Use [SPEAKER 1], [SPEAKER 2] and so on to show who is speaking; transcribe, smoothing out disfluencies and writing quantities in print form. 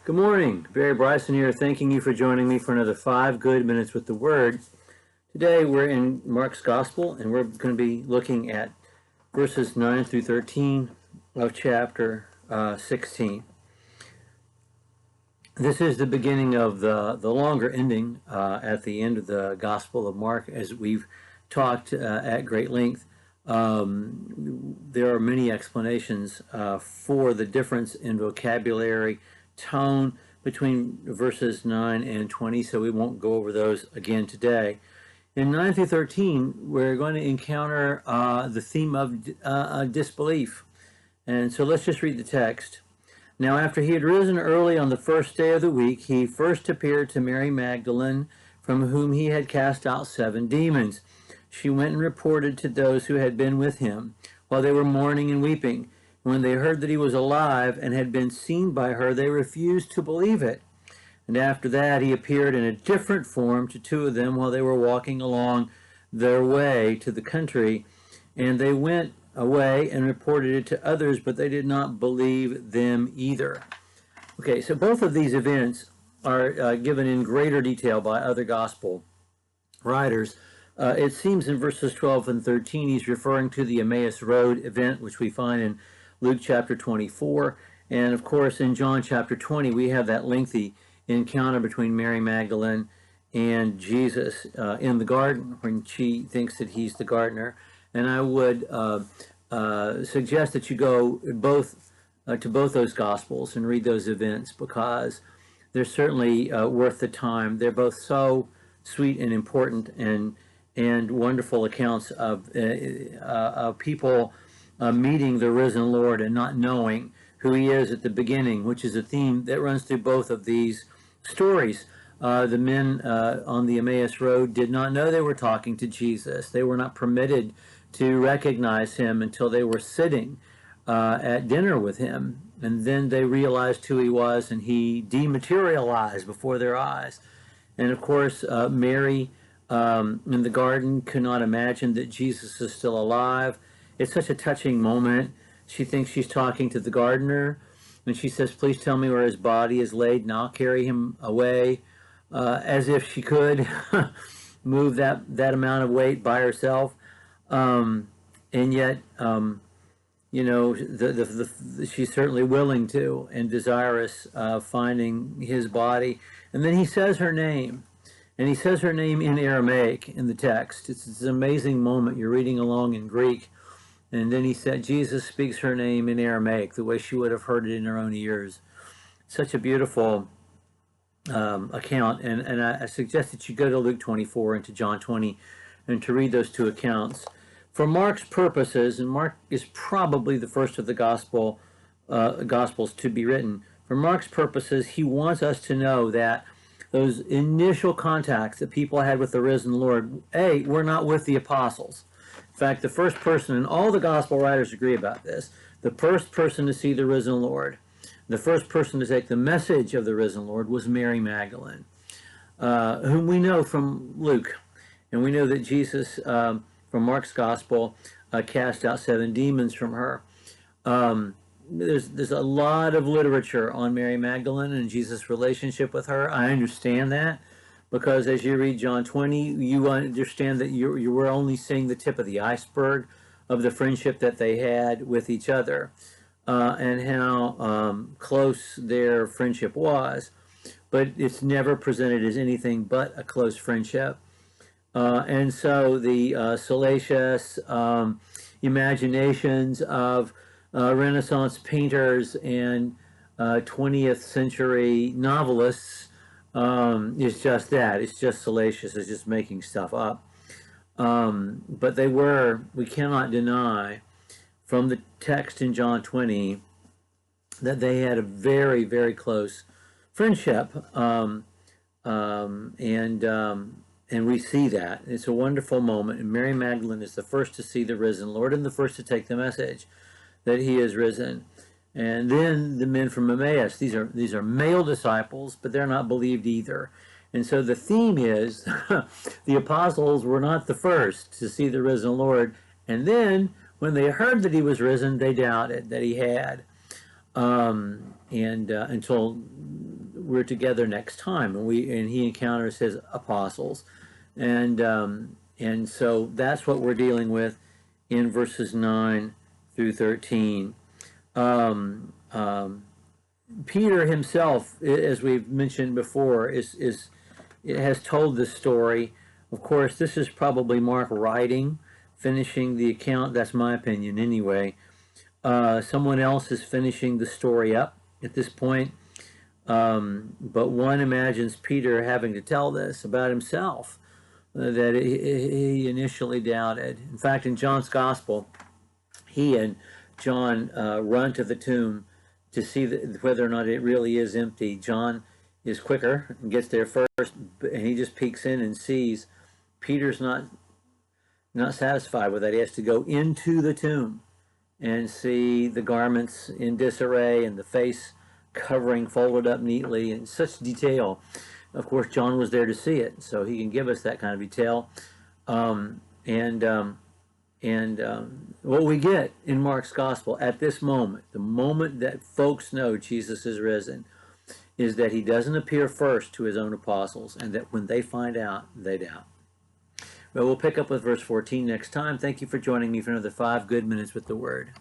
[SPEAKER 1] Good morning. Barry Bryson here, thanking you for joining me for another 5 good minutes with the Word. Today we're in Mark's Gospel, and we're going to be looking at verses 9 through 13 of chapter 16. This is the beginning of the longer ending at the end of the Gospel of Mark, as we've talked at great length. There are many explanations for the difference in vocabulary, tone between verses 9 and 20, so we won't go over those again today. In 9 through 13, we're going to encounter the theme of disbelief. And so let's just read the text. Now, after he had risen early on the first day of the week, he first appeared to Mary Magdalene, from whom he had cast out 7 demons. She went and reported to those who had been with him, while they were mourning and weeping. When they heard that he was alive and had been seen by her, they refused to believe it. And after that, he appeared in a different form to 2 of them while they were walking along their way to the country. And they went away and reported it to others, but they did not believe them either. Okay, so both of these events are given in greater detail by other gospel writers. It seems in verses 12 and 13 he's referring to the Emmaus Road event, which we find in Luke chapter 24. And of course, in John chapter 20, we have that lengthy encounter between Mary Magdalene and Jesus in the garden when she thinks that he's the gardener. And I would suggest that you go to both those Gospels and read those events, because they're certainly worth the time. They're both so sweet and important and wonderful accounts of people meeting the risen Lord and not knowing who he is at the beginning, which is a theme that runs through both of these stories. The men on the Emmaus Road did not know they were talking to Jesus. They were not permitted to recognize him until they were sitting at dinner with him. And then they realized who he was, and he dematerialized before their eyes. And of course, Mary in the garden could not imagine that Jesus is still alive. It's such a touching moment. She thinks she's talking to the gardener, and she says, "Please tell me where his body is laid, and I'll carry him away," as if she could move that amount of weight by herself. And yet, you know, she's certainly willing to and desirous of finding his body. And then he says her name, and he says her name in Aramaic in the text. It's an amazing moment. You're reading along in Greek, and then he said, Jesus speaks her name in Aramaic, the way she would have heard it in her own ears. Such a beautiful account, and I suggest that you go to Luke 24 and to John 20 and to read those 2 accounts. For Mark's purposes, and Mark is probably the first of the Gospels to be written, for Mark's purposes, he wants us to know that those initial contacts that people had with the risen Lord, were not with the apostles. In fact, the first person, and all the Gospel writers agree about this, the first person to see the risen Lord, the first person to take the message of the risen Lord was Mary Magdalene, whom we know from Luke. And we know that Jesus, from Mark's Gospel, cast out 7 demons from her. There's a lot of literature on Mary Magdalene and Jesus' relationship with her. I understand that, because as you read John 20, you understand that you were only seeing the tip of the iceberg of the friendship that they had with each other, and how close their friendship was. But it's never presented as anything but a close friendship. And so the salacious imaginations of Renaissance painters and 20th century novelists is just that. It's just salacious. It's just making stuff up. But we cannot deny from the text in John 20 that they had a very, very close friendship. And we see that. It's a wonderful moment. And Mary Magdalene is the first to see the risen Lord and the first to take the message that he is risen. And then the men from Emmaus, these are male disciples, but they're not believed either. And so the theme is the apostles were not the first to see the risen Lord. And then when they heard that he was risen, they doubted that he had. Until we're together next time, and he encounters his apostles, and so that's what we're dealing with in verses 9 through 13. Peter himself, as we've mentioned before, has told this story. Of course, this is probably Mark writing, finishing the account. That's my opinion, anyway. Someone else is finishing the story up at this point. But one imagines Peter having to tell this about himself, that he initially doubted. In fact, in John's Gospel, he and John run to the tomb to see whether or not it really is empty. John is quicker and gets there first, and he just peeks in and sees. Peter's not satisfied with that. He has to go into the tomb and see the garments in disarray and the face covering folded up neatly in such detail. Of course, John was there to see it, so he can give us that kind of detail. What we get in Mark's Gospel at this moment, the moment that folks know Jesus is risen, is that he doesn't appear first to his own apostles, and that when they find out, they doubt. Well, we'll pick up with verse 14 next time. Thank you for joining me for another 5 good minutes with the Word.